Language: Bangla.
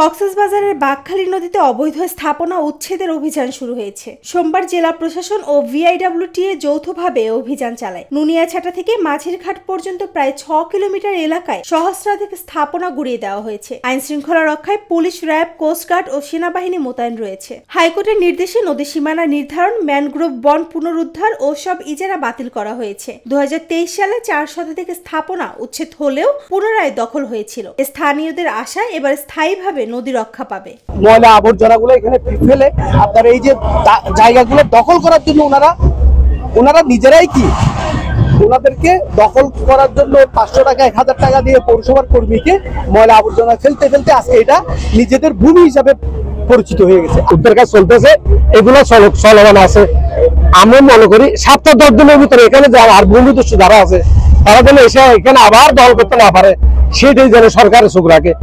কক্সবাজারের বাঘখালী নদীতে অবৈধ স্থাপনা উচ্ছেদের অভিযান শুরু হয়েছে। সোমবার জেলা প্রশাসন ও VIWTA যৌথভাবে অভিযান চালায়। নুনিয়াছাটা থেকে মাঝিরঘাট পর্যন্ত প্রায় 6 কিলোমিটার এলাকায় সহস্রাধিক স্থাপনা গুড়িয়ে দেওয়া হয়েছে। আইন শৃঙ্খলা রক্ষায় পুলিশ, র্যাব, কোস্টগার্ড ও সেনাবাহিনী মোতায়েন রয়েছে। হাইকোর্টের নির্দেশে নদী সীমানা নির্ধারণ, ম্যানগ্রোভ বন পুনরুদ্ধার ও সব ইজারা বাতিল করা হয়েছে। 2023 সালে 4 শতাধিক স্থাপনা উচ্ছেদ হলেও পুনরায় দখল হয়েছিল। স্থানীয়দের আশা এবার স্থায়ীভাবে নদী রক্ষা পাবে। ময়লা আবর্জনাগুলো এখানে ফেলে আপনার এই যে জায়গাগুলো দখল করার জন্য ওনারা নিজেরাই ওনাদেরকে দখল করার জন্য 500 টাকা 1000 টাকা দিয়ে পৌরসভার কর্মীকে ময়লা আবর্জনা ফেলতে আজকে এটা নিজেদের ভূমি হিসাবে পরিচিত হয়ে গেছে। উদ্ধার কাজ চলতেছে, এগুলো চলমান আছে। আমি মনে করি 7-10 দিনের ভিতরে এখানে যারা আর ভূমিদস্যু যারা আছে তারা যেন এসে এখানে আবার দখল করতে না পারে, সেটাই যেন সরকারের চোখ রাখে।